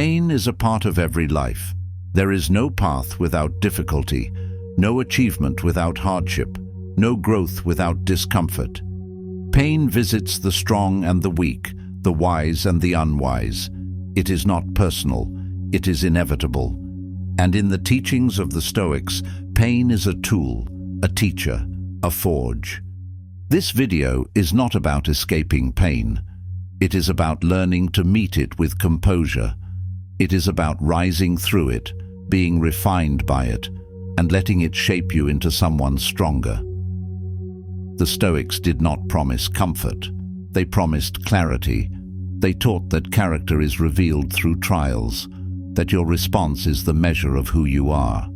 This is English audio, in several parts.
Pain is a part of every life. There is no path without difficulty, no achievement without hardship, no growth without discomfort. Pain visits the strong and the weak, the wise and the unwise. It is not personal, it is inevitable. And in the teachings of the Stoics, pain is a tool, a teacher, a forge. This video is not about escaping pain. It is about learning to meet it with composure. It is about rising through it, being refined by it, and letting it shape you into someone stronger. The Stoics did not promise comfort. They promised clarity. They taught that character is revealed through trials, that your response is the measure of who you are.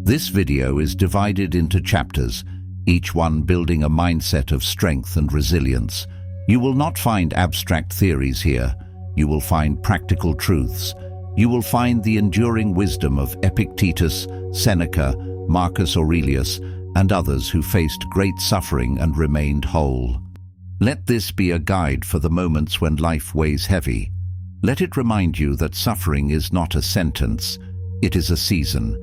This video is divided into chapters, each one building a mindset of strength and resilience. You will not find abstract theories here. You will find practical truths. You will find the enduring wisdom of Epictetus, Seneca, Marcus Aurelius, and others who faced great suffering and remained whole. Let this be a guide for the moments when life weighs heavy. Let it remind you that suffering is not a sentence, it is a season,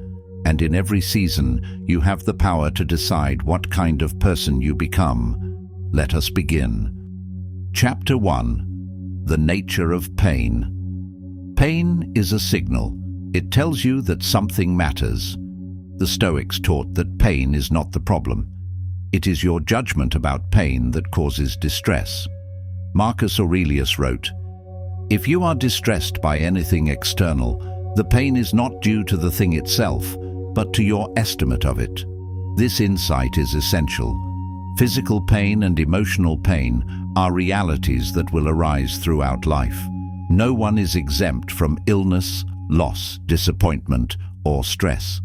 and in every season you have the power to decide what kind of person you become. Let us begin. Chapter 1. The Nature of Pain. Pain is a signal. It tells you that something matters. The Stoics taught that pain is not the problem. It is your judgment about pain that causes distress. Marcus Aurelius wrote, "If you are distressed by anything external, the pain is not due to the thing itself, but to your estimate of it." This insight is essential. Physical pain and emotional pain are realities that will arise throughout life. No one is exempt from illness, loss, disappointment, or stress.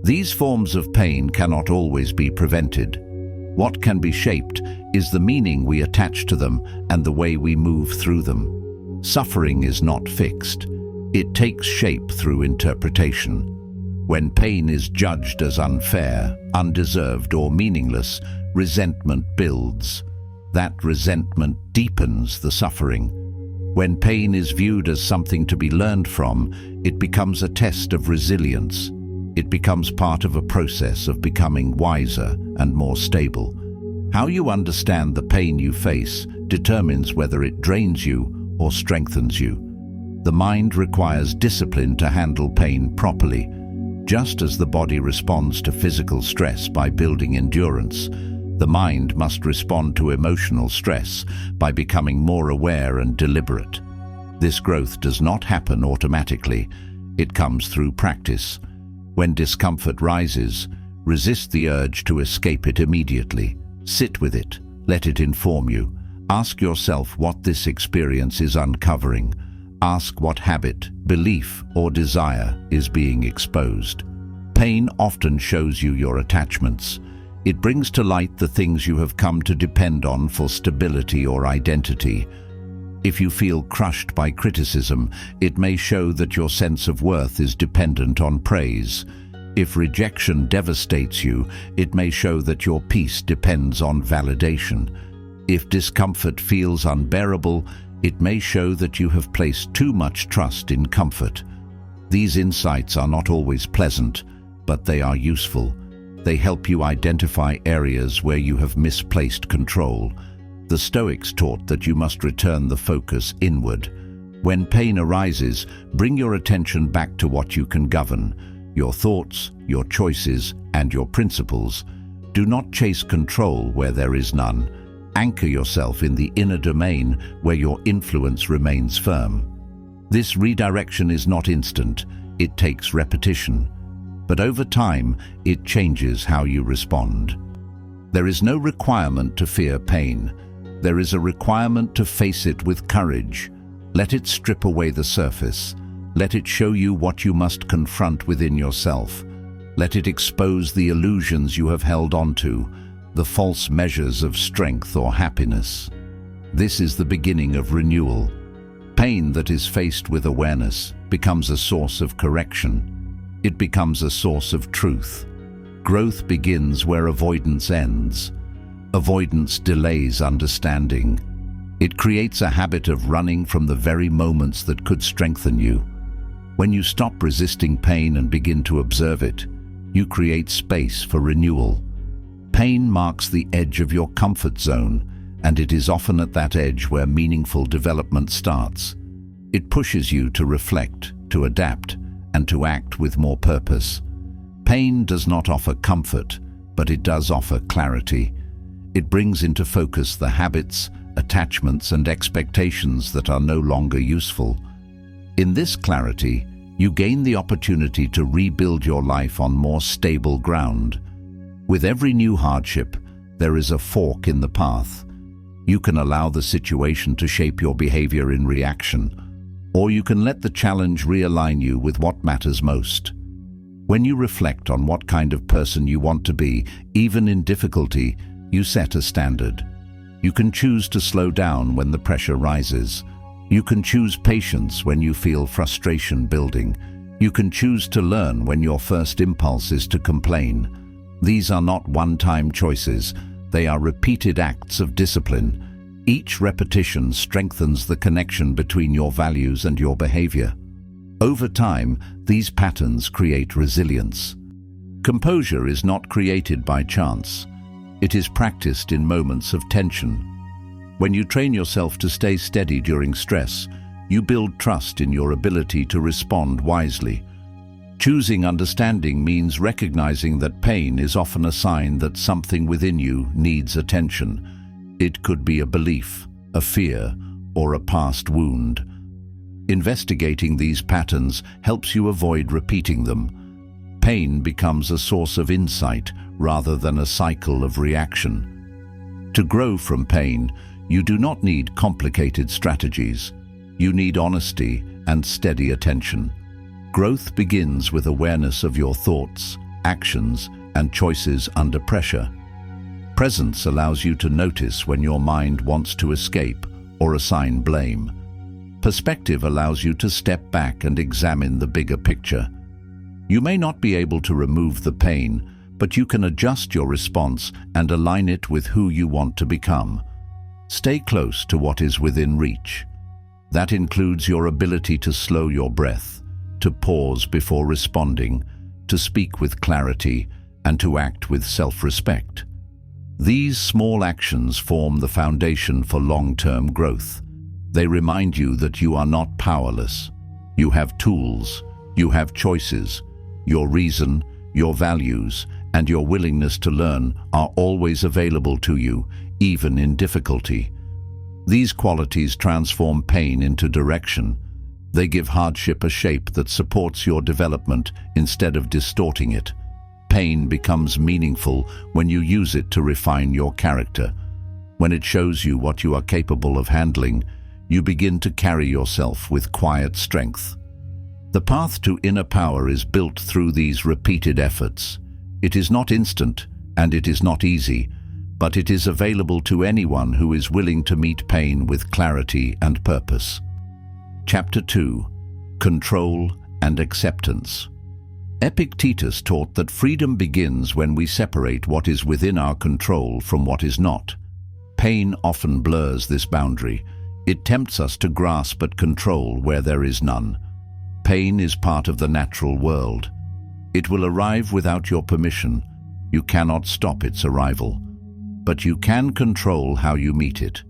These forms of pain cannot always be prevented. What can be shaped is the meaning we attach to them and the way we move through them. Suffering is not fixed. It takes shape through interpretation. When pain is judged as unfair, undeserved, or meaningless, resentment builds. That resentment deepens the suffering. When pain is viewed as something to be learned from, it becomes a test of resilience. It becomes part of a process of becoming wiser and more stable. How you understand the pain you face determines whether it drains you or strengthens you. The mind requires discipline to handle pain properly. Just as the body responds to physical stress by building endurance, the mind must respond to emotional stress by becoming more aware and deliberate. This growth does not happen automatically. It comes through practice. When discomfort rises, resist the urge to escape it immediately. Sit with it. Let it inform you. Ask yourself what this experience is uncovering. Ask what habit, belief, or desire is being exposed. Pain often shows you your attachments. It brings to light the things you have come to depend on for stability or identity. If you feel crushed by criticism, it may show that your sense of worth is dependent on praise. If rejection devastates you, it may show that your peace depends on validation. If discomfort feels unbearable, it may show that you have placed too much trust in comfort. These insights are not always pleasant, but they are useful. They help you identify areas where you have misplaced control. The Stoics taught that you must return the focus inward. When pain arises, bring your attention back to what you can govern: your thoughts, your choices, and your principles. Do not chase control where there is none. Anchor yourself in the inner domain where your influence remains firm. This redirection is not instant. It takes repetition. But over time, it changes how you respond. There is no requirement to fear pain. There is a requirement to face it with courage. Let it strip away the surface. Let it show you what you must confront within yourself. Let it expose the illusions you have held onto, the false measures of strength or happiness. This is the beginning of renewal. Pain that is faced with awareness becomes a source of correction. It becomes a source of truth. Growth begins where avoidance ends. Avoidance delays understanding. It creates a habit of running from the very moments that could strengthen you. When you stop resisting pain and begin to observe it, you create space for renewal. Pain marks the edge of your comfort zone, and it is often at that edge where meaningful development starts. It pushes you to reflect, to adapt, and to act with more purpose. Pain does not offer comfort, but it does offer clarity. It brings into focus the habits, attachments, and expectations that are no longer useful. In this clarity, you gain the opportunity to rebuild your life on more stable ground. With every new hardship, there is a fork in the path. You can allow the situation to shape your behavior in reaction, or you can let the challenge realign you with what matters most. When you reflect on what kind of person you want to be, even in difficulty, you set a standard. You can choose to slow down when the pressure rises. You can choose patience when you feel frustration building. You can choose to learn when your first impulse is to complain. These are not one-time choices. They are repeated acts of discipline. Each repetition strengthens the connection between your values and your behavior. Over time, these patterns create resilience. Composure is not created by chance. It is practiced in moments of tension. When you train yourself to stay steady during stress, you build trust in your ability to respond wisely. Choosing understanding means recognizing that pain is often a sign that something within you needs attention. It could be a belief, a fear, or a past wound. Investigating these patterns helps you avoid repeating them. Pain becomes a source of insight rather than a cycle of reaction. To grow from pain, you do not need complicated strategies. You need honesty and steady attention. Growth begins with awareness of your thoughts, actions, and choices under pressure. Presence allows you to notice when your mind wants to escape or assign blame. Perspective allows you to step back and examine the bigger picture. You may not be able to remove the pain, but you can adjust your response and align it with who you want to become. Stay close to what is within reach. That includes your ability to slow your breath, to pause before responding, to speak with clarity, and to act with self-respect. These small actions form the foundation for long-term growth. They remind you that you are not powerless. You have tools, you have choices. Your reason, your values, and your willingness to learn are always available to you, even in difficulty. These qualities transform pain into direction. They give hardship a shape that supports your development instead of distorting it. Pain becomes meaningful when you use it to refine your character. When it shows you what you are capable of handling, you begin to carry yourself with quiet strength. The path to inner power is built through these repeated efforts. It is not instant, and it is not easy, but it is available to anyone who is willing to meet pain with clarity and purpose. Chapter 2. Control and Acceptance. Epictetus taught that freedom begins when we separate what is within our control from what is not. Pain often blurs this boundary. It tempts us to grasp at control where there is none. Pain is part of the natural world. It will arrive without your permission. You cannot stop its arrival. But you can control how you meet it.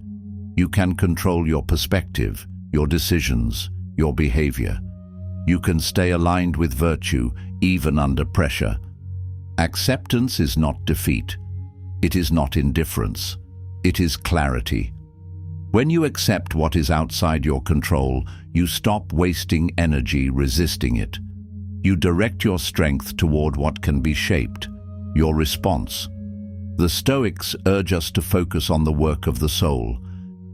You can control your perspective, your decisions, your behavior. You can stay aligned with virtue, even under pressure. Acceptance is not defeat. It is not indifference. It is clarity. When you accept what is outside your control, you stop wasting energy resisting it. You direct your strength toward what can be shaped, your response. The Stoics urge us to focus on the work of the soul.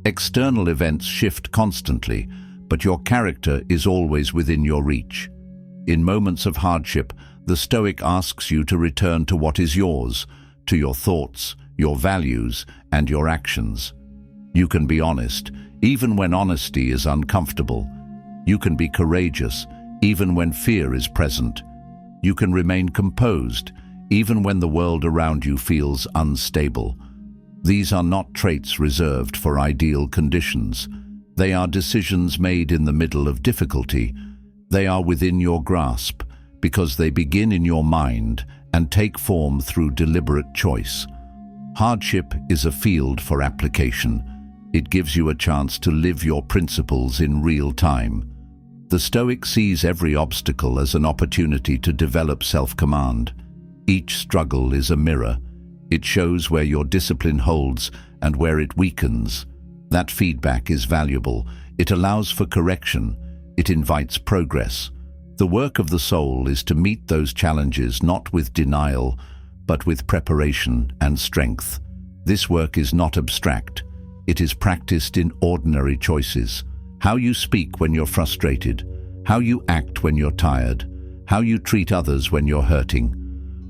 External events shift constantly, but your character is always within your reach. In moments of hardship, the Stoic asks you to return to what is yours, to your thoughts, your values, and your actions. You can be honest, even when honesty is uncomfortable. You can be courageous, even when fear is present. You can remain composed, even when the world around you feels unstable. These are not traits reserved for ideal conditions. They are decisions made in the middle of difficulty. They are within your grasp because they begin in your mind and take form through deliberate choice. Hardship is a field for application. It gives you a chance to live your principles in real time. The Stoic sees every obstacle as an opportunity to develop self-command. Each struggle is a mirror. It shows where your discipline holds and where it weakens. That feedback is valuable. It allows for correction. It invites progress. The work of the soul is to meet those challenges not with denial, but with preparation and strength. This work is not abstract. It is practiced in ordinary choices. How you speak when you're frustrated, how you act when you're tired, how you treat others when you're hurting.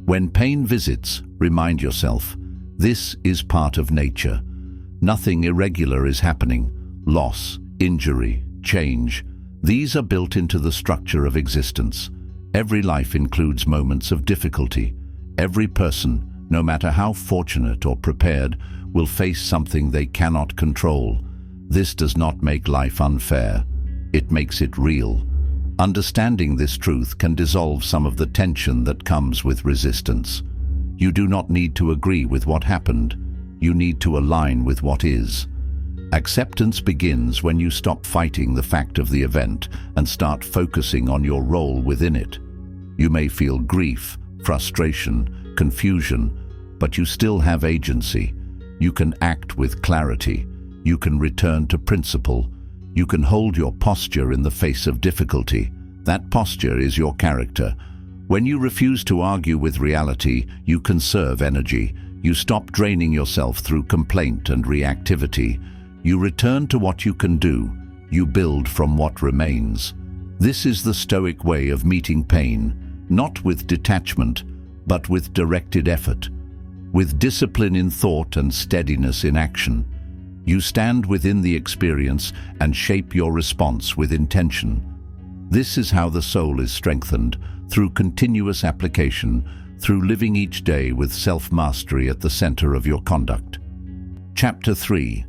When pain visits, remind yourself, this is part of nature. Nothing irregular is happening. Loss, injury, change. These are built into the structure of existence. Every life includes moments of difficulty. Every person, no matter how fortunate or prepared, will face something they cannot control. This does not make life unfair. It makes it real. Understanding this truth can dissolve some of the tension that comes with resistance. You do not need to agree with what happened. You need to align with what is. Acceptance begins when you stop fighting the fact of the event and start focusing on your role within it. You may feel grief, frustration, confusion, but you still have agency. You can act with clarity. You can return to principle. You can hold your posture in the face of difficulty. That posture is your character. When you refuse to argue with reality, you conserve energy. You stop draining yourself through complaint and reactivity. You return to what you can do. You build from what remains. This is the Stoic way of meeting pain, not with detachment, but with directed effort. With discipline in thought and steadiness in action. You stand within the experience and shape your response with intention. This is how the soul is strengthened, through continuous application, through living each day with self-mastery at the center of your conduct. Chapter 3.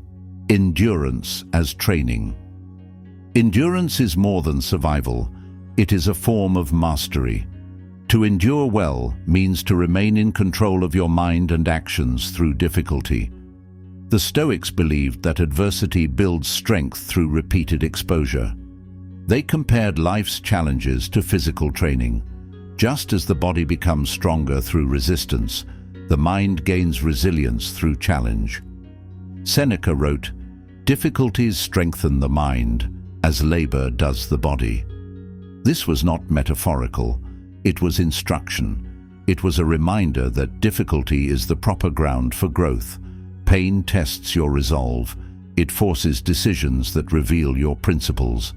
Endurance as training. Endurance is more than survival. It is a form of mastery. To endure well means to remain in control of your mind and actions through difficulty. The Stoics believed that adversity builds strength through repeated exposure. They compared life's challenges to physical training. Just as the body becomes stronger through resistance, the mind gains resilience through challenge. Seneca wrote, "Difficulties strengthen the mind, as labor does the body." This was not metaphorical. It was instruction. It was a reminder that difficulty is the proper ground for growth. Pain tests your resolve. It forces decisions that reveal your principles.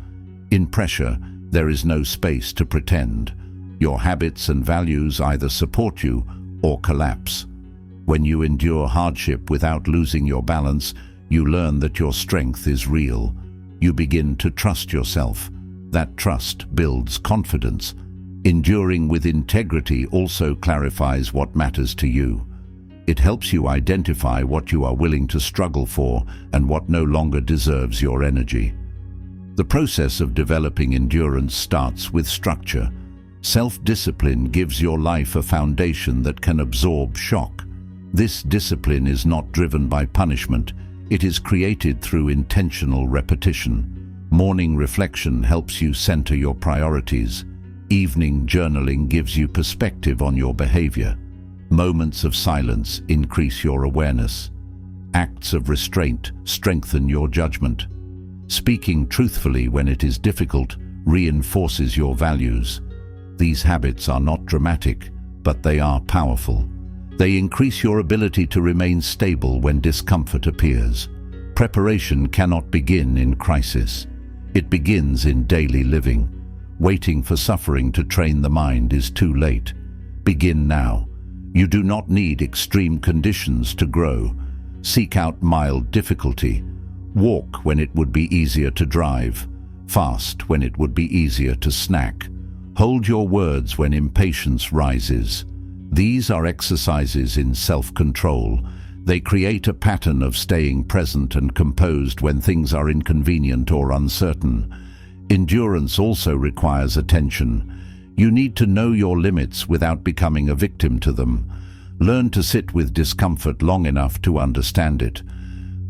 In pressure, there is no space to pretend. Your habits and values either support you or collapse. When you endure hardship without losing your balance, you learn that your strength is real. You begin to trust yourself. That trust builds confidence. Enduring with integrity also clarifies what matters to you. It helps you identify what you are willing to struggle for and what no longer deserves your energy. The process of developing endurance starts with structure. Self-discipline gives your life a foundation that can absorb shock. This discipline is not driven by punishment. It is created through intentional repetition. Morning reflection helps you center your priorities. Evening journaling gives you perspective on your behavior. Moments of silence increase your awareness. Acts of restraint strengthen your judgment. Speaking truthfully when it is difficult reinforces your values. These habits are not dramatic, but they are powerful. They increase your ability to remain stable when discomfort appears. Preparation cannot begin in crisis. It begins in daily living. Waiting for suffering to train the mind is too late. Begin now. You do not need extreme conditions to grow. Seek out mild difficulty. Walk when it would be easier to drive. Fast when it would be easier to snack. Hold your words when impatience rises. These are exercises in self-control. They create a pattern of staying present and composed when things are inconvenient or uncertain. Endurance also requires attention. You need to know your limits without becoming a victim to them. Learn to sit with discomfort long enough to understand it.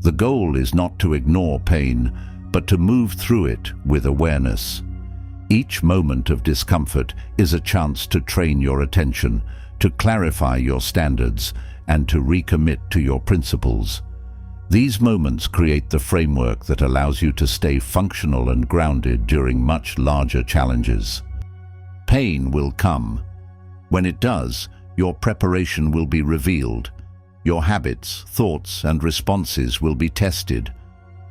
The goal is not to ignore pain, but to move through it with awareness. Each moment of discomfort is a chance to train your attention, to clarify your standards, and to recommit to your principles. These moments create the framework that allows you to stay functional and grounded during much larger challenges. Pain will come. When it does, your preparation will be revealed. Your habits, thoughts, and responses will be tested.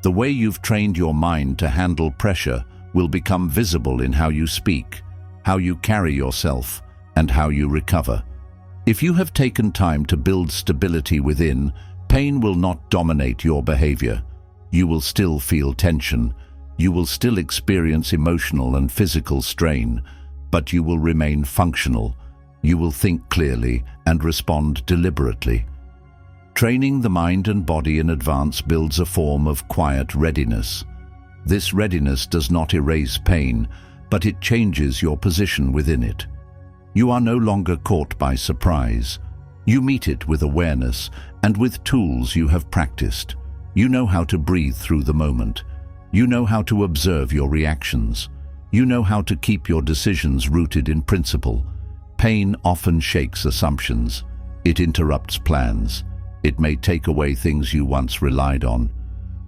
The way you've trained your mind to handle pressure will become visible in how you speak, how you carry yourself, and how you recover. If you have taken time to build stability within, pain will not dominate your behavior. You will still feel tension. You will still experience emotional and physical strain, but you will remain functional. You will think clearly and respond deliberately. Training the mind and body in advance builds a form of quiet readiness. This readiness does not erase pain, but it changes your position within it. You are no longer caught by surprise. You meet it with awareness and with tools you have practiced. You know how to breathe through the moment. You know how to observe your reactions. You know how to keep your decisions rooted in principle. Pain often shakes assumptions. It interrupts plans. It may take away things you once relied on.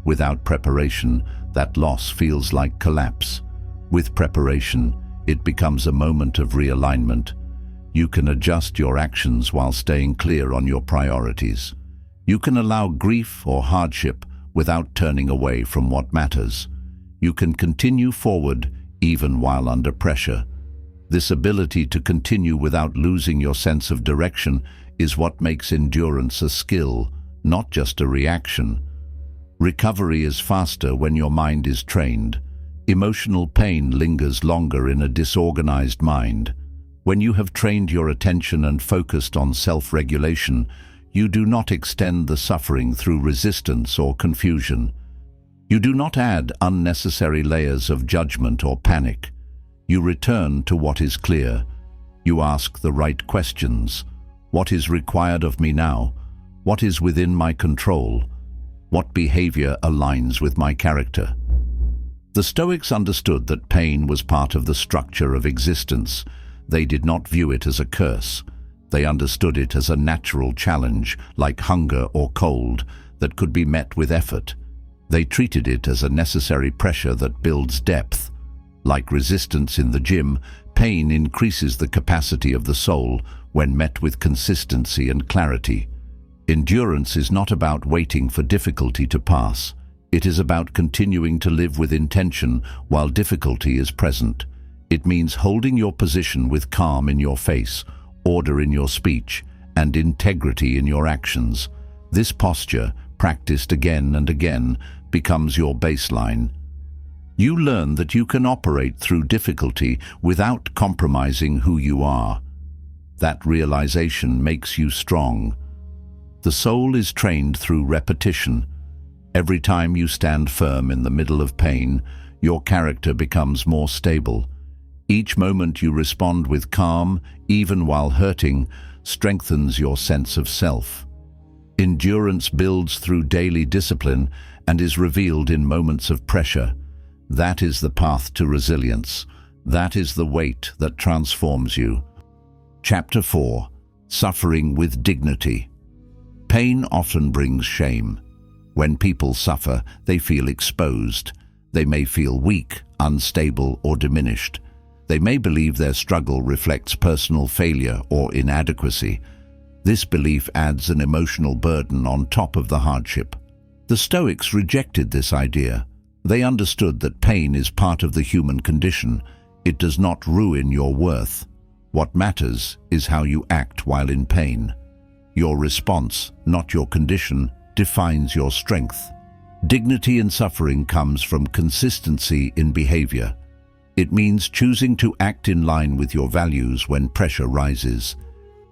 Without preparation, that loss feels like collapse. With preparation, it becomes a moment of realignment. You can adjust your actions while staying clear on your priorities. You can allow grief or hardship without turning away from what matters. You can continue forward even while under pressure. This ability to continue without losing your sense of direction is what makes endurance a skill, not just a reaction. Recovery is faster when your mind is trained. Emotional pain lingers longer in a disorganized mind. When you have trained your attention and focused on self-regulation, you do not extend the suffering through resistance or confusion. You do not add unnecessary layers of judgment or panic. You return to what is clear. You ask the right questions. What is required of me now? What is within my control? What behavior aligns with my character? The Stoics understood that pain was part of the structure of existence. They did not view it as a curse. They understood it as a natural challenge, like hunger or cold, that could be met with effort. They treated it as a necessary pressure that builds depth. Like resistance in the gym, pain increases the capacity of the soul when met with consistency and clarity. Endurance is not about waiting for difficulty to pass. It is about continuing to live with intention while difficulty is present. It means holding your position with calm in your face, order in your speech, and integrity in your actions. This posture, practiced again and again, becomes your baseline. You learn that you can operate through difficulty without compromising who you are. That realization makes you strong. The soul is trained through repetition. Every time you stand firm in the middle of pain, your character becomes more stable. Each moment you respond with calm, even while hurting, strengthens your sense of self. Endurance builds through daily discipline and is revealed in moments of pressure. That is the path to resilience. That is the weight that transforms you. Chapter 4. Suffering with Dignity. Pain often brings shame. When people suffer, they feel exposed. They may feel weak, unstable, or diminished. They may believe their struggle reflects personal failure or inadequacy. This belief adds an emotional burden on top of the hardship. The Stoics rejected this idea. They understood that pain is part of the human condition. It does not ruin your worth. What matters is how you act while in pain. Your response, not your condition, defines your strength. Dignity in suffering comes from consistency in behavior. It means choosing to act in line with your values when pressure rises.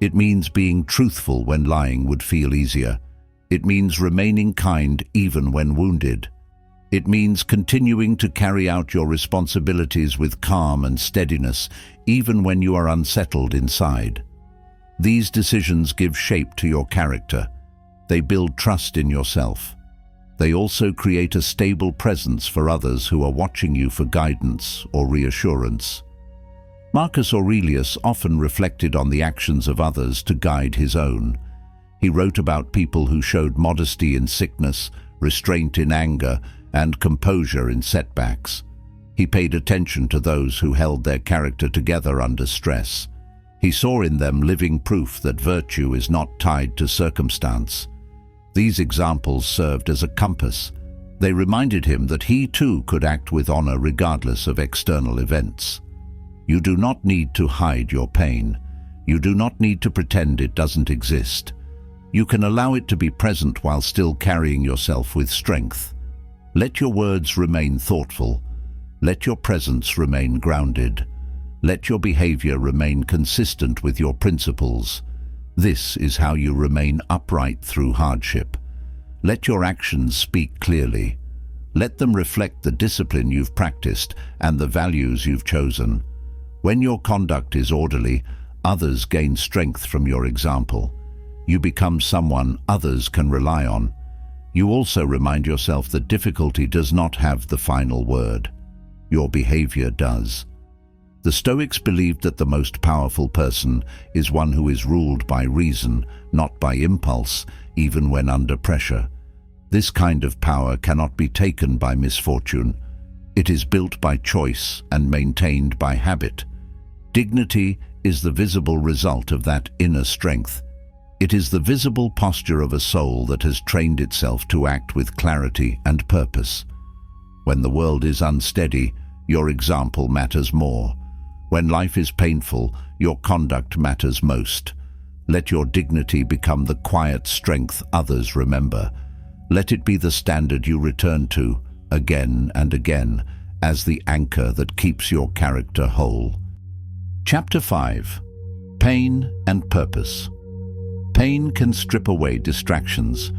It means being truthful when lying would feel easier. It means remaining kind even when wounded. It means continuing to carry out your responsibilities with calm and steadiness, even when you are unsettled inside. These decisions give shape to your character. They build trust in yourself. They also create a stable presence for others who are watching you for guidance or reassurance. Marcus Aurelius often reflected on the actions of others to guide his own. He wrote about people who showed modesty in sickness, restraint in anger, and composure in setbacks. He paid attention to those who held their character together under stress. He saw in them living proof that virtue is not tied to circumstance. These examples served as a compass. They reminded him that he too could act with honor regardless of external events. You do not need to hide your pain. You do not need to pretend it doesn't exist. You can allow it to be present while still carrying yourself with strength. Let your words remain thoughtful. Let your presence remain grounded. Let your behavior remain consistent with your principles. This is how you remain upright through hardship. Let your actions speak clearly. Let them reflect the discipline you've practiced and the values you've chosen. When your conduct is orderly, others gain strength from your example. You become someone others can rely on. You also remind yourself that difficulty does not have the final word. Your behavior does. The Stoics believed that the most powerful person is one who is ruled by reason, not by impulse, even when under pressure. This kind of power cannot be taken by misfortune. It is built by choice and maintained by habit. Dignity is the visible result of that inner strength. It is the visible posture of a soul that has trained itself to act with clarity and purpose. When the world is unsteady, your example matters more. When life is painful, your conduct matters most. Let your dignity become the quiet strength others remember. Let it be the standard you return to, again and again, as the anchor that keeps your character whole. Chapter 5. Pain and Purpose. Pain can strip away distractions.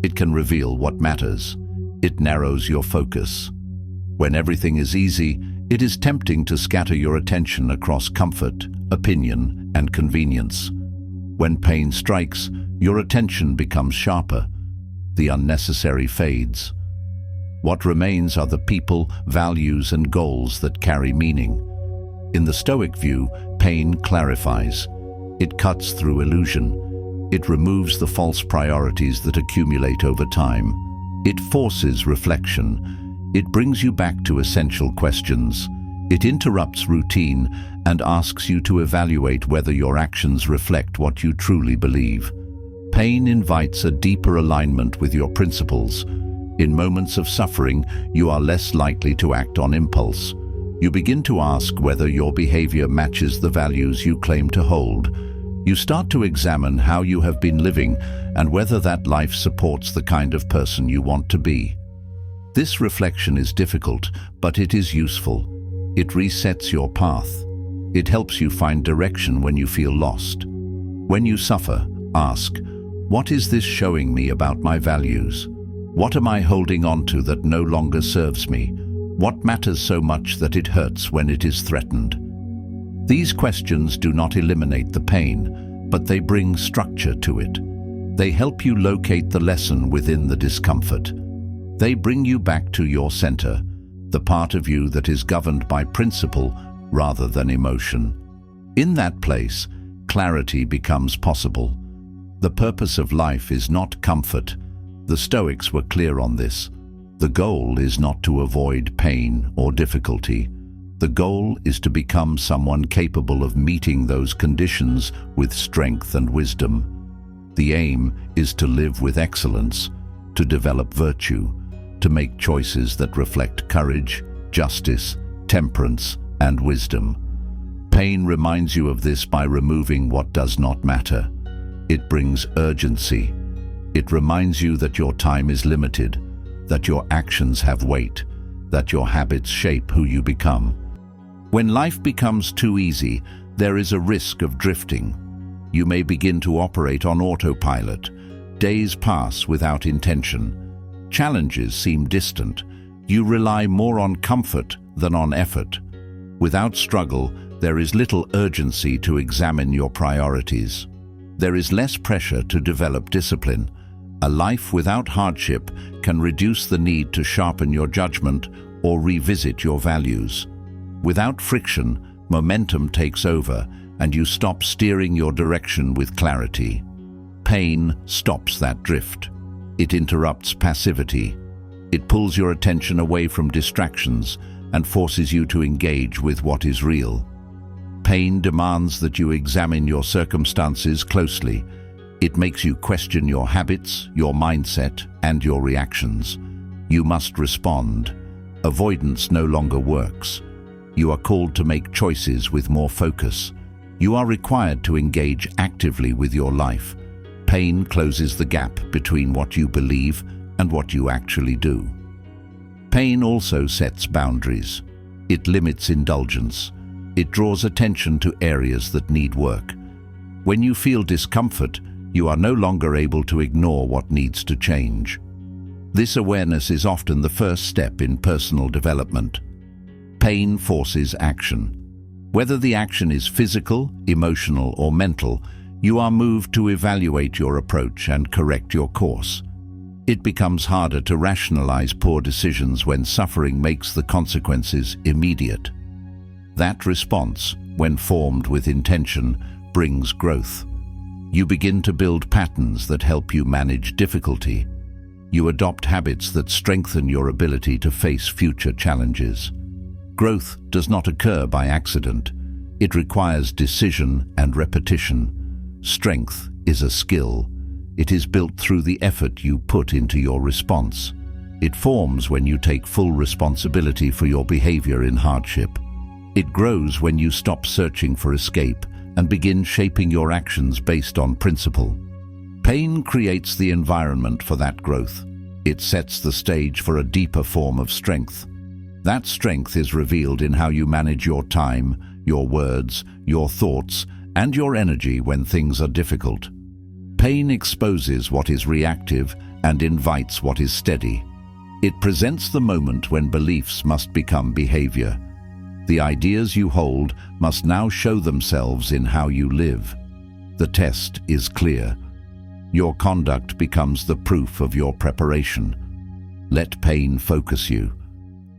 It can reveal what matters. It narrows your focus. When everything is easy, it is tempting to scatter your attention across comfort, opinion, and convenience. When pain strikes, your attention becomes sharper. The unnecessary fades. What remains are the people, values, and goals that carry meaning. In the Stoic view, pain clarifies. It cuts through illusion. It removes the false priorities that accumulate over time. It forces reflection. It brings you back to essential questions. It interrupts routine and asks you to evaluate whether your actions reflect what you truly believe. Pain invites a deeper alignment with your principles. In moments of suffering, you are less likely to act on impulse. You begin to ask whether your behavior matches the values you claim to hold. You start to examine how you have been living and whether that life supports the kind of person you want to be. This reflection is difficult, but it is useful. It resets your path. It helps you find direction when you feel lost. When you suffer, ask, what is this showing me about my values? What am I holding on to that no longer serves me? What matters so much that it hurts when it is threatened? These questions do not eliminate the pain, but they bring structure to it. They help you locate the lesson within the discomfort. They bring you back to your center, the part of you that is governed by principle rather than emotion. In that place, clarity becomes possible. The purpose of life is not comfort. The Stoics were clear on this. The goal is not to avoid pain or difficulty. The goal is to become someone capable of meeting those conditions with strength and wisdom. The aim is to live with excellence, to develop virtue, to make choices that reflect courage, justice, temperance, and wisdom. Pain reminds you of this by removing what does not matter. It brings urgency. It reminds you that your time is limited, that your actions have weight, that your habits shape who you become. When life becomes too easy, there is a risk of drifting. You may begin to operate on autopilot. Days pass without intention. Challenges seem distant. You rely more on comfort than on effort. Without struggle, there is little urgency to examine your priorities. There is less pressure to develop discipline. A life without hardship can reduce the need to sharpen your judgment or revisit your values. Without friction, momentum takes over, and you stop steering your direction with clarity. Pain stops that drift. It interrupts passivity. It pulls your attention away from distractions and forces you to engage with what is real. Pain demands that you examine your circumstances closely. It makes you question your habits, your mindset, and your reactions. You must respond. Avoidance no longer works. You are called to make choices with more focus. You are required to engage actively with your life. Pain closes the gap between what you believe and what you actually do. Pain also sets boundaries. It limits indulgence. It draws attention to areas that need work. When you feel discomfort, you are no longer able to ignore what needs to change. This awareness is often the first step in personal development. Pain forces action. Whether the action is physical, emotional, or mental, you are moved to evaluate your approach and correct your course. It becomes harder to rationalize poor decisions when suffering makes the consequences immediate. That response, when formed with intention, brings growth. You begin to build patterns that help you manage difficulty. You adopt habits that strengthen your ability to face future challenges. Growth does not occur by accident. It requires decision and repetition. Strength is a skill. It is built through the effort you put into your response. It forms when you take full responsibility for your behavior in hardship. It grows when you stop searching for escape and begin shaping your actions based on principle. Pain creates the environment for that growth. It sets the stage for a deeper form of strength. That strength is revealed in how you manage your time, your words, your thoughts, and your energy when things are difficult. Pain exposes what is reactive and invites what is steady. It presents the moment when beliefs must become behavior. The ideas you hold must now show themselves in how you live. The test is clear. Your conduct becomes the proof of your preparation. Let pain focus you.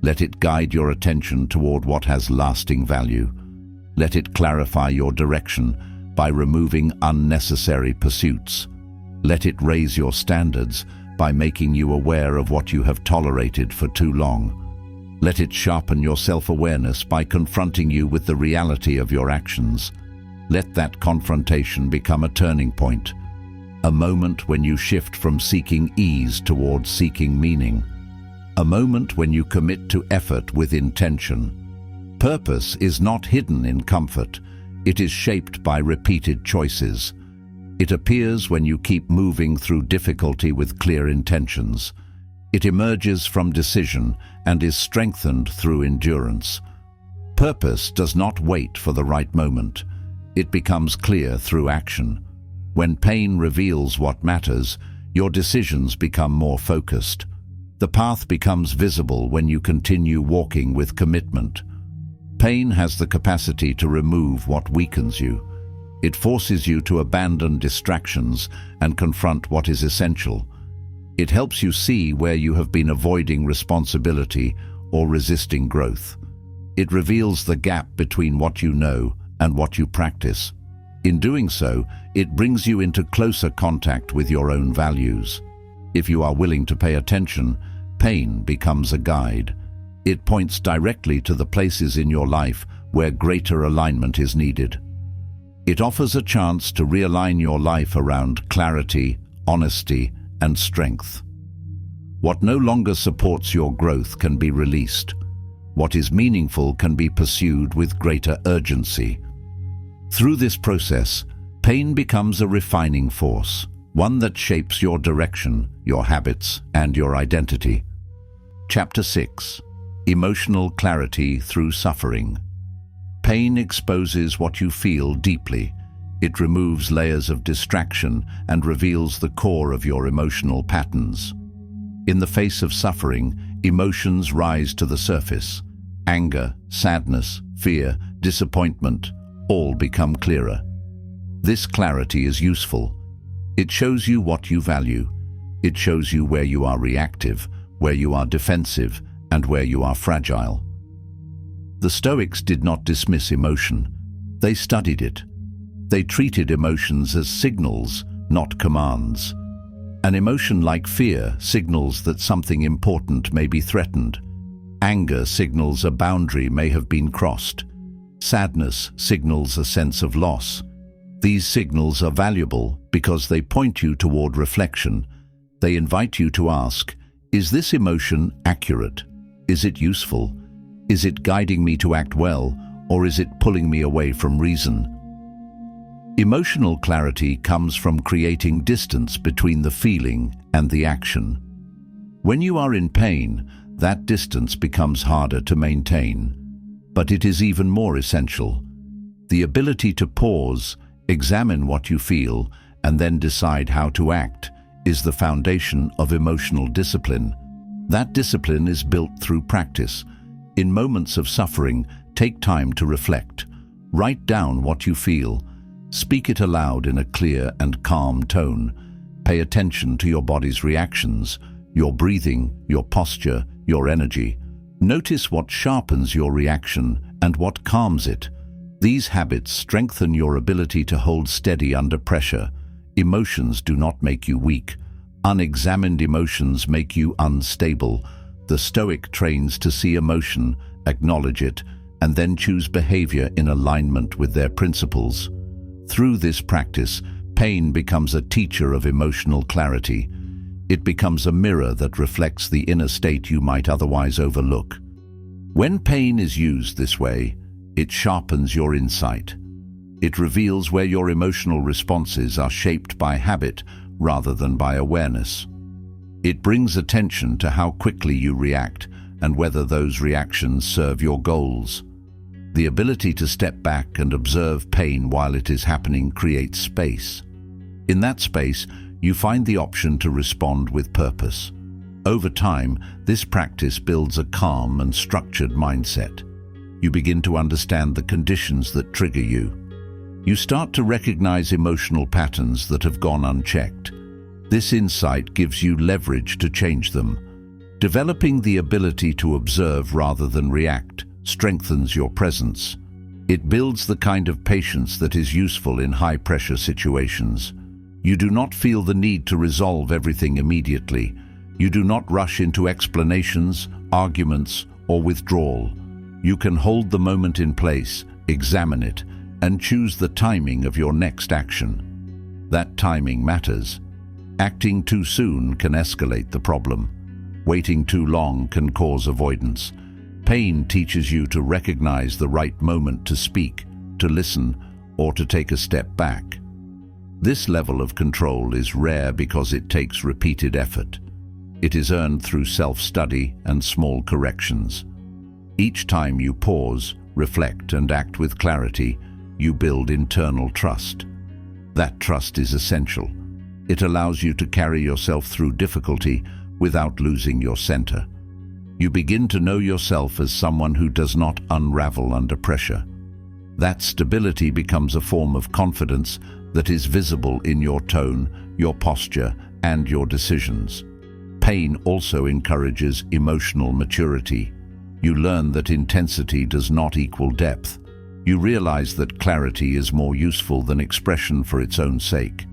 Let it guide your attention toward what has lasting value. Let it clarify your direction by removing unnecessary pursuits. Let it raise your standards by making you aware of what you have tolerated for too long. Let it sharpen your self-awareness by confronting you with the reality of your actions. Let that confrontation become a turning point, a moment when you shift from seeking ease towards seeking meaning, a moment when you commit to effort with intention. Purpose is not hidden in comfort. It is shaped by repeated choices. It appears when you keep moving through difficulty with clear intentions. It emerges from decision and is strengthened through endurance. Purpose does not wait for the right moment. It becomes clear through action. When pain reveals what matters, your decisions become more focused. The path becomes visible when you continue walking with commitment. Pain has the capacity to remove what weakens you. It forces you to abandon distractions and confront what is essential. It helps you see where you have been avoiding responsibility or resisting growth. It reveals the gap between what you know and what you practice. In doing so, it brings you into closer contact with your own values. If you are willing to pay attention, pain becomes a guide. It points directly to the places in your life where greater alignment is needed. It offers a chance to realign your life around clarity, honesty, and strength. What no longer supports your growth can be released. What is meaningful can be pursued with greater urgency. Through this process, pain becomes a refining force, one that shapes your direction, your habits, and your identity. Chapter 6. Emotional clarity through suffering. Pain exposes what you feel deeply. It removes layers of distraction and reveals the core of your emotional patterns. In the face of suffering, emotions rise to the surface. Anger, sadness, fear, disappointment, all become clearer. This clarity is useful. It shows you what you value. It shows you where you are reactive, where you are defensive, and where you are fragile. The Stoics did not dismiss emotion. They studied it. They treated emotions as signals, not commands. An emotion like fear signals that something important may be threatened. Anger signals a boundary may have been crossed. Sadness signals a sense of loss. These signals are valuable because they point you toward reflection. They invite you to ask, is this emotion accurate? Is it useful? Is it guiding me to act well, or is it pulling me away from reason? Emotional clarity comes from creating distance between the feeling and the action. When you are in pain, that distance becomes harder to maintain. But it is even more essential. The ability to pause, examine what you feel, and then decide how to act is the foundation of emotional discipline. That discipline is built through practice. In moments of suffering, take time to reflect. Write down what you feel. Speak it aloud in a clear and calm tone. Pay attention to your body's reactions, your breathing, your posture, your energy. Notice what sharpens your reaction and what calms it. These habits strengthen your ability to hold steady under pressure. Emotions do not make you weak. Unexamined emotions make you unstable. The Stoic trains to see emotion, acknowledge it, and then choose behavior in alignment with their principles. Through this practice, pain becomes a teacher of emotional clarity. It becomes a mirror that reflects the inner state you might otherwise overlook. When pain is used this way, it sharpens your insight. It reveals where your emotional responses are shaped by habit rather than by awareness. It brings attention to how quickly you react and whether those reactions serve your goals. The ability to step back and observe pain while it is happening creates space. In that space, you find the option to respond with purpose. Over time, this practice builds a calm and structured mindset. You begin to understand the conditions that trigger you. You start to recognize emotional patterns that have gone unchecked. This insight gives you leverage to change them. Developing the ability to observe rather than react strengthens your presence. It builds the kind of patience that is useful in high-pressure situations. You do not feel the need to resolve everything immediately. You do not rush into explanations, arguments, or withdrawal. You can hold the moment in place, examine it, and choose the timing of your next action. That timing matters. Acting too soon can escalate the problem. Waiting too long can cause avoidance. Pain teaches you to recognize the right moment to speak, to listen, or to take a step back. This level of control is rare because it takes repeated effort. It is earned through self-study and small corrections. Each time you pause, reflect, and act with clarity, you build internal trust. That trust is essential. It allows you to carry yourself through difficulty without losing your center. You begin to know yourself as someone who does not unravel under pressure. That stability becomes a form of confidence that is visible in your tone, your posture, and your decisions. Pain also encourages emotional maturity. You learn that intensity does not equal depth. You realize that clarity is more useful than expression for its own sake.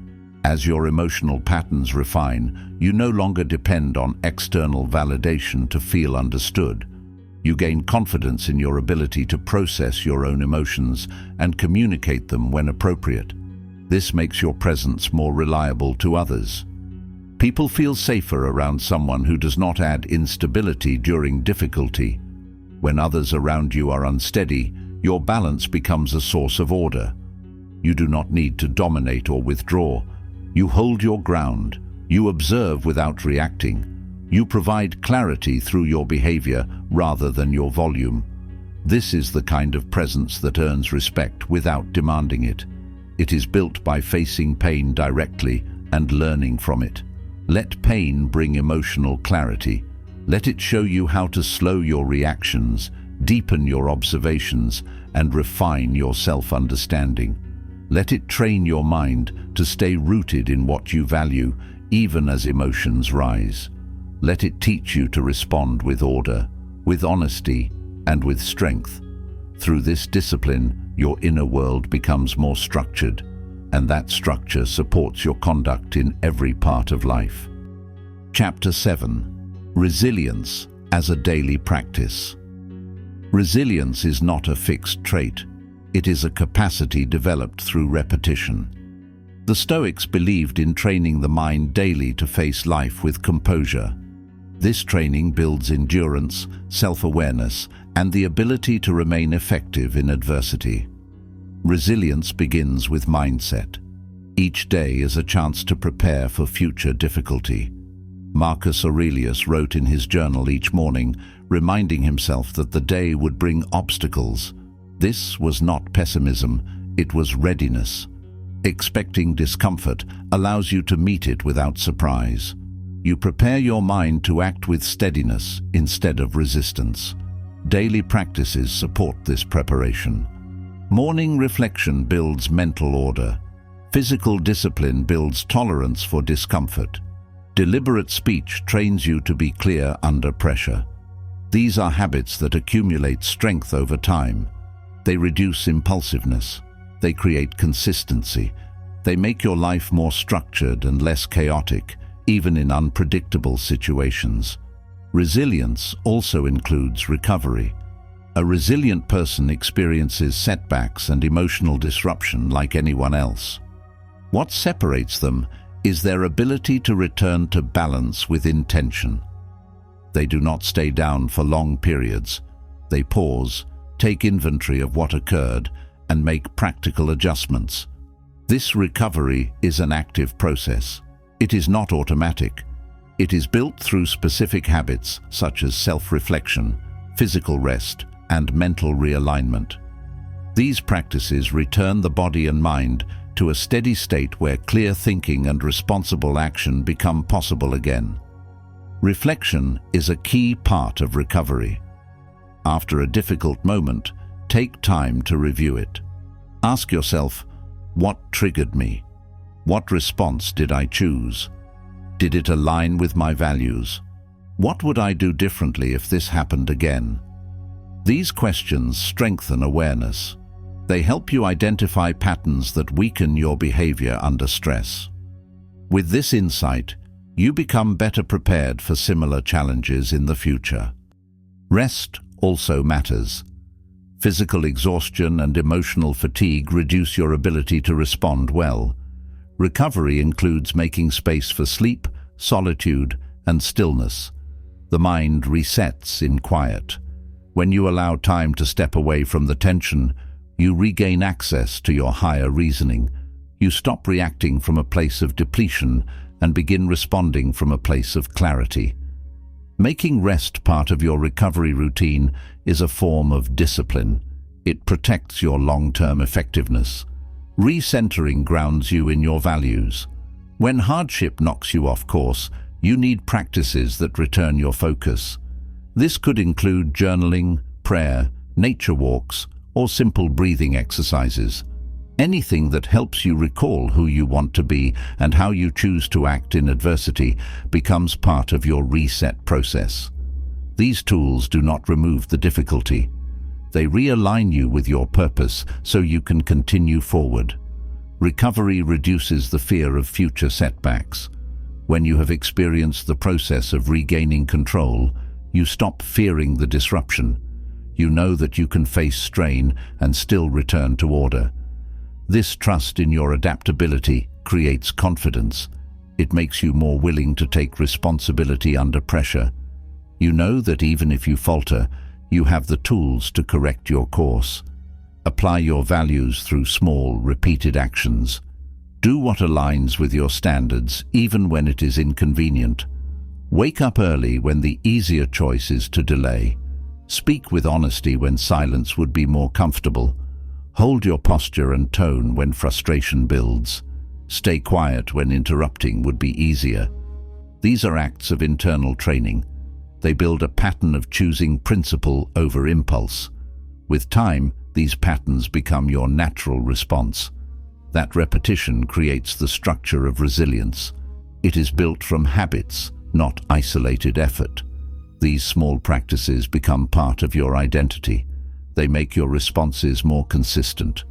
As your emotional patterns refine, you no longer depend on external validation to feel understood. You gain confidence in your ability to process your own emotions and communicate them when appropriate. This makes your presence more reliable to others. People feel safer around someone who does not add instability during difficulty. When others around you are unsteady, your balance becomes a source of order. You do not need to dominate or withdraw. You hold your ground. You observe without reacting. You provide clarity through your behavior rather than your volume. This is the kind of presence that earns respect without demanding it. It is built by facing pain directly and learning from it. Let pain bring emotional clarity. Let it show you how to slow your reactions, deepen your observations, and refine your self-understanding. Let it train your mind to stay rooted in what you value, even as emotions rise. Let it teach you to respond with order, with honesty, and with strength. Through this discipline, your inner world becomes more structured, and that structure supports your conduct in every part of life. Chapter 7. Resilience as a daily practice. Resilience is not a fixed trait. It is a capacity developed through repetition. The Stoics believed in training the mind daily to face life with composure. This training builds endurance, self-awareness, and the ability to remain effective in adversity. Resilience begins with mindset. Each day is a chance to prepare for future difficulty. Marcus Aurelius wrote in his journal each morning, reminding himself that the day would bring obstacles. This was not pessimism, it was readiness. Expecting discomfort allows you to meet it without surprise. You prepare your mind to act with steadiness instead of resistance. Daily practices support this preparation. Morning reflection builds mental order. Physical discipline builds tolerance for discomfort. Deliberate speech trains you to be clear under pressure. These are habits that accumulate strength over time. They reduce impulsiveness. They create consistency. They make your life more structured and less chaotic, even in unpredictable situations. Resilience also includes recovery. A resilient person experiences setbacks and emotional disruption like anyone else. What separates them is their ability to return to balance with intention. They do not stay down for long periods. They pause, take inventory of what occurred, and make practical adjustments. This recovery is an active process. It is not automatic. It is built through specific habits such as self-reflection, physical rest, and mental realignment. These practices return the body and mind to a steady state where clear thinking and responsible action become possible again. Reflection is a key part of recovery. After a difficult moment, take time to review it. Ask yourself, what triggered me? What response did I choose? Did it align with my values? What would I do differently if this happened again? These questions strengthen awareness. They help you identify patterns that weaken your behavior under stress. With this insight, you become better prepared for similar challenges in the future. Rest also matters. Physical exhaustion and emotional fatigue reduce your ability to respond well. Recovery includes making space for sleep, solitude, and stillness. The mind resets in quiet. When you allow time to step away from the tension, you regain access to your higher reasoning. You stop reacting from a place of depletion and begin responding from a place of clarity. Making rest part of your recovery routine is a form of discipline. It protects your long-term effectiveness. Recentering grounds you in your values. When hardship knocks you off course, you need practices that return your focus. This could include journaling, prayer, nature walks, or simple breathing exercises. Anything that helps you recall who you want to be and how you choose to act in adversity becomes part of your reset process. These tools do not remove the difficulty. They realign you with your purpose so you can continue forward. Recovery reduces the fear of future setbacks. When you have experienced the process of regaining control, you stop fearing the disruption. You know that you can face strain and still return to order. This trust in your adaptability creates confidence. It makes you more willing to take responsibility under pressure. You know that even if you falter, you have the tools to correct your course. Apply your values through small, repeated actions. Do what aligns with your standards, even when it is inconvenient. Wake up early when the easier choice is to delay. Speak with honesty when silence would be more comfortable. Hold your posture and tone when frustration builds. Stay quiet when interrupting would be easier. These are acts of internal training. They build a pattern of choosing principle over impulse. With time, these patterns become your natural response. That repetition creates the structure of resilience. It is built from habits, not isolated effort. These small practices become part of your identity. They make your responses more consistent.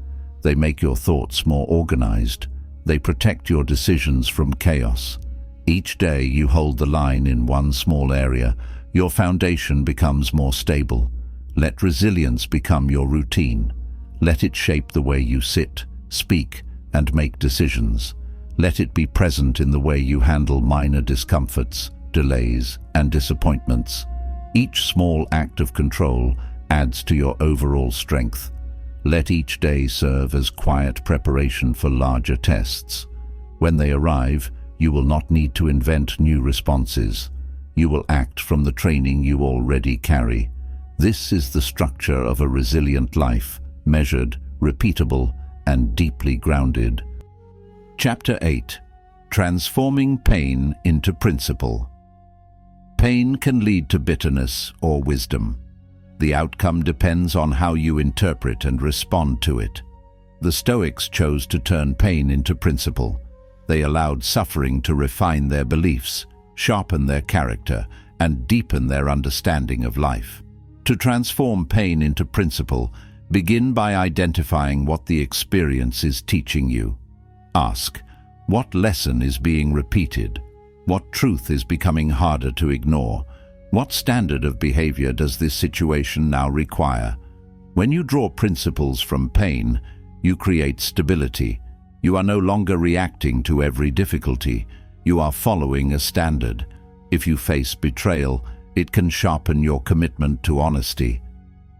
They make your thoughts more organized. They protect your decisions from chaos. Each day you hold the line in one small area, your foundation becomes more stable. Let resilience become your routine. Let it shape the way you sit, speak, and make decisions. Let it be present in the way you handle minor discomforts, delays, and disappointments. Each small act of control adds to your overall strength. Let each day serve as quiet preparation for larger tests. When they arrive, you will not need to invent new responses. You will act from the training you already carry. This is the structure of a resilient life, measured, repeatable, and deeply grounded. Chapter 8. Transforming pain into principle. Pain can lead to bitterness or wisdom. The outcome depends on how you interpret and respond to it. The Stoics chose to turn pain into principle. They allowed suffering to refine their beliefs, sharpen their character, and deepen their understanding of life. To transform pain into principle, begin by identifying what the experience is teaching you. Ask, what lesson is being repeated? What truth is becoming harder to ignore? What standard of behavior does this situation now require? When you draw principles from pain, you create stability. You are no longer reacting to every difficulty. You are following a standard. If you face betrayal, it can sharpen your commitment to honesty.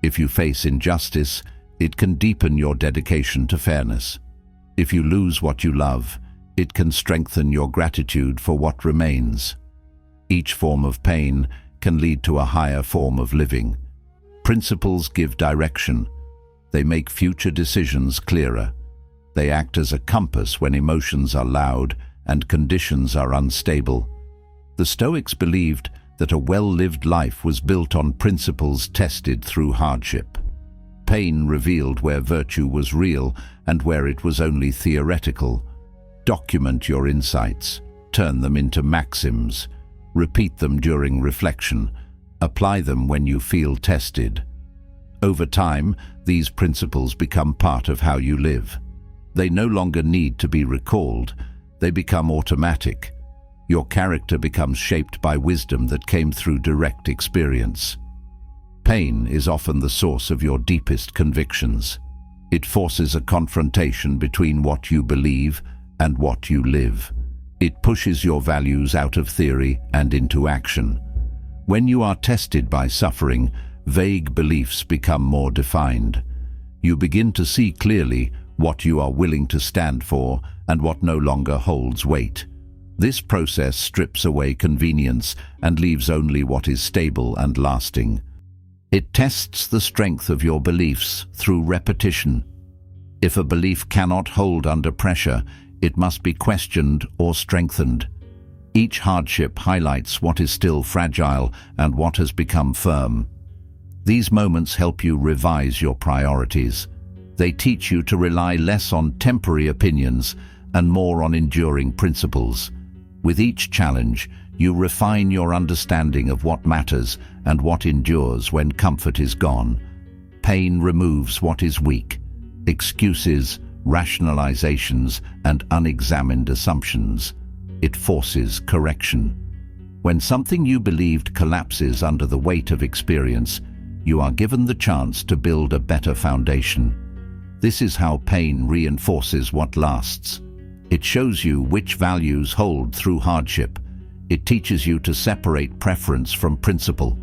If you face injustice, it can deepen your dedication to fairness. If you lose what you love, it can strengthen your gratitude for what remains. Each form of pain can lead to a higher form of living. Principles give direction. They make future decisions clearer. They act as a compass when emotions are loud and conditions are unstable. The Stoics believed that a well-lived life was built on principles tested through hardship. Pain revealed where virtue was real and where it was only theoretical. Document your insights. Turn them into maxims. Repeat them during reflection. Apply them when you feel tested. Over time, these principles become part of how you live. They no longer need to be recalled. They become automatic. Your character becomes shaped by wisdom that came through direct experience. Pain is often the source of your deepest convictions. It forces a confrontation between what you believe and what you live. It pushes your values out of theory and into action. When you are tested by suffering, vague beliefs become more defined. You begin to see clearly what you are willing to stand for and what no longer holds weight. This process strips away convenience and leaves only what is stable and lasting. It tests the strength of your beliefs through repetition. If a belief cannot hold under pressure, it must be questioned or strengthened. Each hardship highlights what is still fragile and what has become firm. These moments help you revise your priorities. They teach you to rely less on temporary opinions and more on enduring principles. With each challenge, you refine your understanding of what matters and what endures when comfort is gone. Pain removes what is weak. Excuses, rationalizations, and unexamined assumptions. It forces correction. When something you believed collapses under the weight of experience, you are given the chance to build a better foundation. This is how pain reinforces what lasts. It shows you which values hold through hardship. It teaches you to separate preference from principle.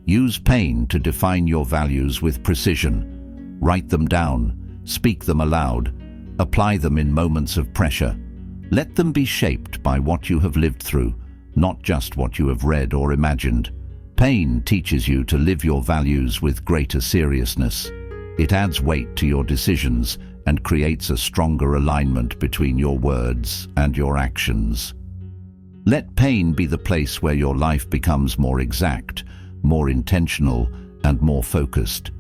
Use pain to define your values with precision. Write them down, speak them aloud, apply them in moments of pressure. Let them be shaped by what you have lived through, not just what you have read or imagined. Pain teaches you to live your values with greater seriousness. It adds weight to your decisions and creates a stronger alignment between your words and your actions. Let pain be the place where your life becomes more exact, more intentional, and more focused.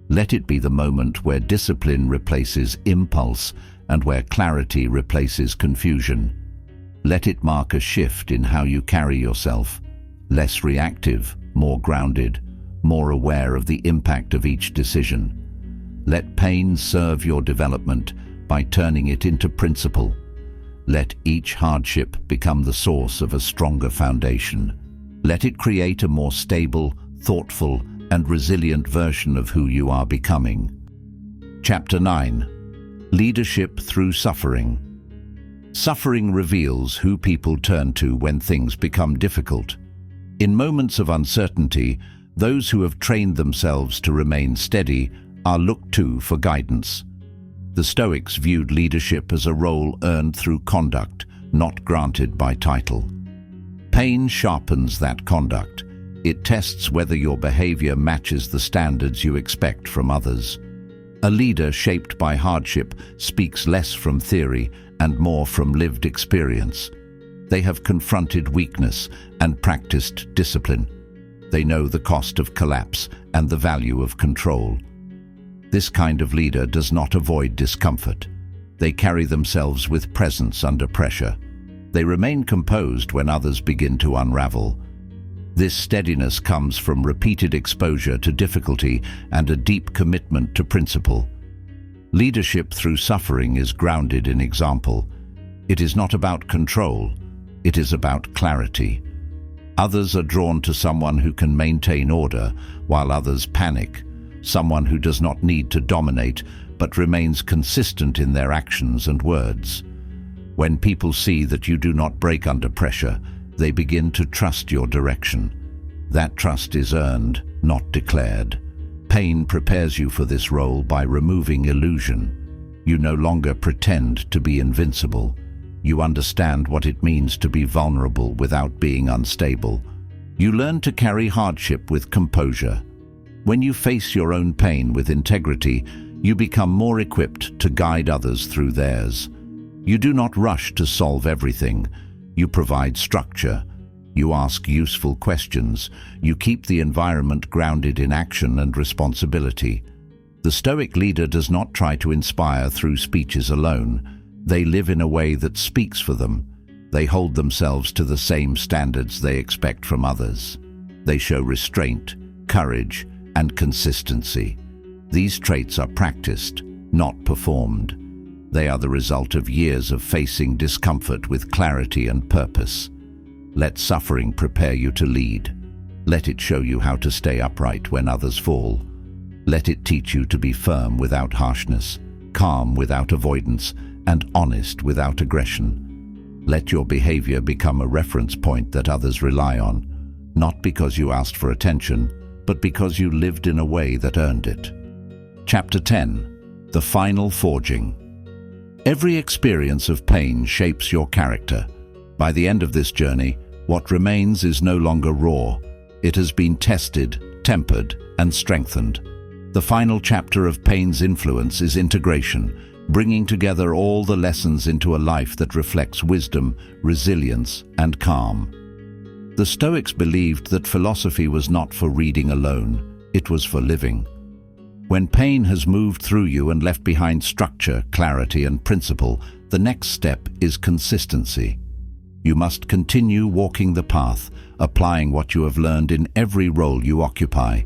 Let it be the moment where discipline replaces impulse and where clarity replaces confusion. Let it mark a shift in how you carry yourself, less reactive, more grounded, more aware of the impact of each decision. Let pain serve your development by turning it into principle. Let each hardship become the source of a stronger foundation. Let it create a more stable, thoughtful, and resilient version of who you are becoming. Chapter 9. Leadership through suffering. Suffering reveals who people turn to when things become difficult. In moments of uncertainty, those who have trained themselves to remain steady are looked to for guidance. The Stoics viewed leadership as a role earned through conduct, not granted by title. Pain sharpens that conduct. It tests whether your behavior matches the standards you expect from others. A leader shaped by hardship speaks less from theory and more from lived experience. They have confronted weakness and practiced discipline. They know the cost of collapse and the value of control. This kind of leader does not avoid discomfort. They carry themselves with presence under pressure. They remain composed when others begin to unravel. This steadiness comes from repeated exposure to difficulty and a deep commitment to principle. Leadership through suffering is grounded in example. It is not about control. It is about clarity. Others are drawn to someone who can maintain order, while others panic, someone who does not need to dominate, but remains consistent in their actions and words. When people see that you do not break under pressure, they begin to trust your direction. That trust is earned, not declared. Pain prepares you for this role by removing illusion. You no longer pretend to be invincible. You understand what it means to be vulnerable without being unstable. You learn to carry hardship with composure. When you face your own pain with integrity, you become more equipped to guide others through theirs. You do not rush to solve everything. You provide structure. You ask useful questions. You keep the environment grounded in action and responsibility. The Stoic leader does not try to inspire through speeches alone. They live in a way that speaks for them. They hold themselves to the same standards they expect from others. They show restraint, courage, and consistency. These traits are practiced, not performed. They are the result of years of facing discomfort with clarity and purpose. Let suffering prepare you to lead. Let it show you how to stay upright when others fall. Let it teach you to be firm without harshness, calm without avoidance, and honest without aggression. Let your behavior become a reference point that others rely on, not because you asked for attention, but because you lived in a way that earned it. Chapter 10. The Final Forging. Every experience of pain shapes your character. By the end of this journey, what remains is no longer raw. It has been tested, tempered, and strengthened. The final chapter of pain's influence is integration, bringing together all the lessons into a life that reflects wisdom, resilience, and calm. The Stoics believed that philosophy was not for reading alone, it was for living. When pain has moved through you and left behind structure, clarity, and principle, the next step is consistency. You must continue walking the path, applying what you have learned in every role you occupy: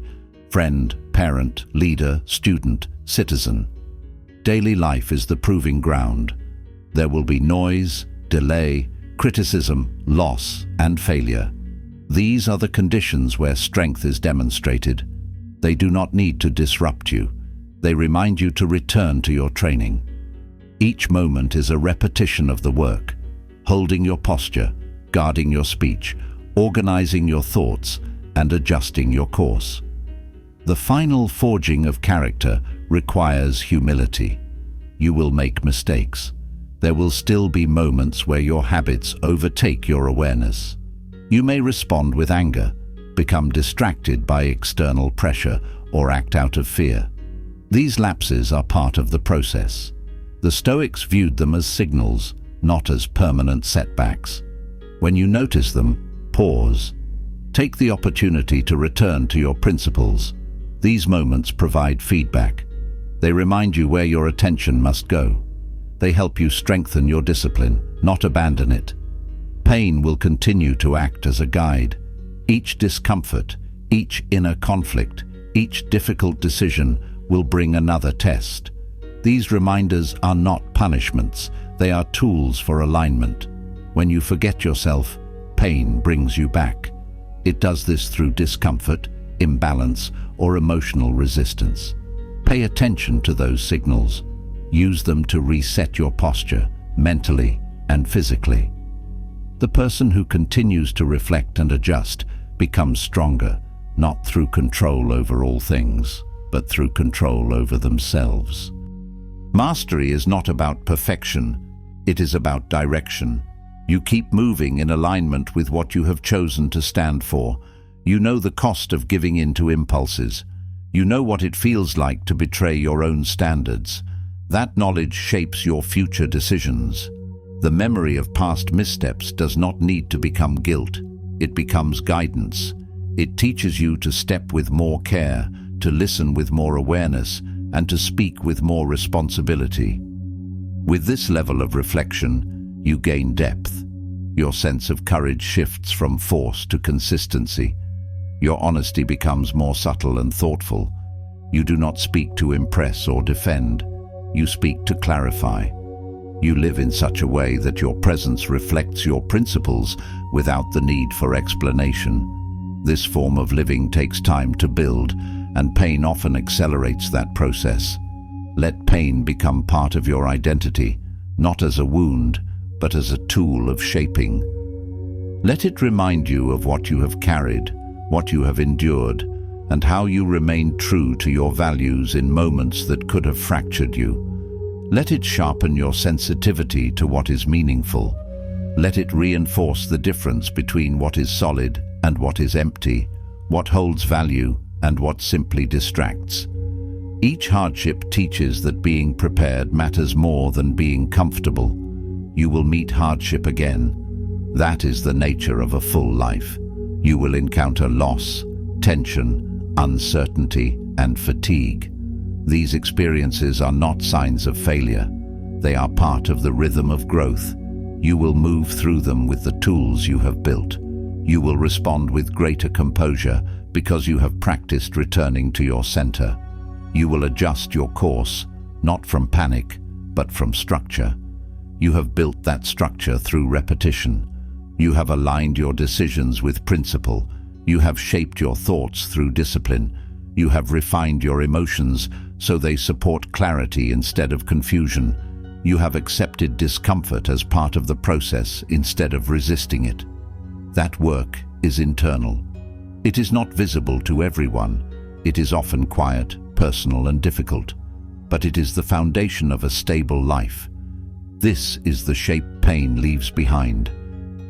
friend, parent, leader, student, citizen. Daily life is the proving ground. There will be noise, delay, criticism, loss, and failure. These are the conditions where strength is demonstrated. They do not need to disrupt you. They remind you to return to your training. Each moment is a repetition of the work, holding your posture, guarding your speech, organizing your thoughts, and adjusting your course. The final forging of character requires humility. You will make mistakes. There will still be moments where your habits overtake your awareness. You may respond with anger, become distracted by external pressure, or act out of fear. These lapses are part of the process. The Stoics viewed them as signals, not as permanent setbacks. When you notice them, pause. Take the opportunity to return to your principles. These moments provide feedback. They remind you where your attention must go. They help you strengthen your discipline, not abandon it. Pain will continue to act as a guide. Each discomfort, each inner conflict, each difficult decision will bring another test. These reminders are not punishments, they are tools for alignment. When you forget yourself, pain brings you back. It does this through discomfort, imbalance, or emotional resistance. Pay attention to those signals. Use them to reset your posture, mentally and physically. The person who continues to reflect and adjust becomes stronger, not through control over all things, but through control over themselves. Mastery is not about perfection, it is about direction. You keep moving in alignment with what you have chosen to stand for. You know the cost of giving in to impulses. You know what it feels like to betray your own standards. That knowledge shapes your future decisions. The memory of past missteps does not need to become guilt. It becomes guidance. It teaches you to step with more care, to listen with more awareness, and to speak with more responsibility. With this level of reflection, you gain depth. Your sense of courage shifts from force to consistency. Your honesty becomes more subtle and thoughtful. You do not speak to impress or defend. You speak to clarify. You live in such a way that your presence reflects your principles without the need for explanation. This form of living takes time to build, and pain often accelerates that process. Let pain become part of your identity, not as a wound, but as a tool of shaping. Let it remind you of what you have carried, what you have endured, and how you remain true to your values in moments that could have fractured you. Let it sharpen your sensitivity to what is meaningful. Let it reinforce the difference between what is solid and what is empty, what holds value and what simply distracts. Each hardship teaches that being prepared matters more than being comfortable. You will meet hardship again. That is the nature of a full life. You will encounter loss, tension, uncertainty, and fatigue. These experiences are not signs of failure. They are part of the rhythm of growth. You will move through them with the tools you have built. You will respond with greater composure because you have practiced returning to your center. You will adjust your course, not from panic, but from structure. You have built that structure through repetition. You have aligned your decisions with principle. You have shaped your thoughts through discipline. You have refined your emotions so they support clarity instead of confusion. You have accepted discomfort as part of the process instead of resisting it. That work is internal. It is not visible to everyone. It is often quiet, personal, and difficult, but it is the foundation of a stable life. This is the shape pain leaves behind.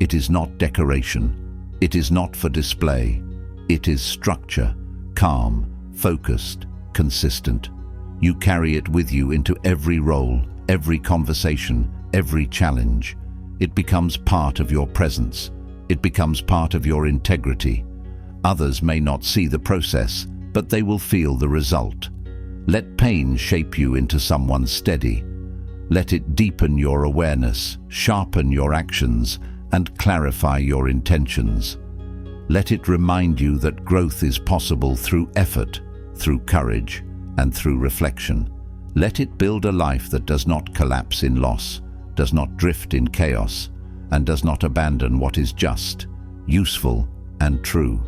It is not decoration. It is not for display. It is structure, calm, focused, consistent. You carry it with you into every role, every conversation, every challenge. It becomes part of your presence. It becomes part of your integrity. Others may not see the process, but they will feel the result. Let pain shape you into someone steady. Let it deepen your awareness, sharpen your actions, and clarify your intentions. Let it remind you that growth is possible through effort, through courage, and through reflection. Let it build a life that does not collapse in loss, does not drift in chaos, and does not abandon what is just, useful, and true.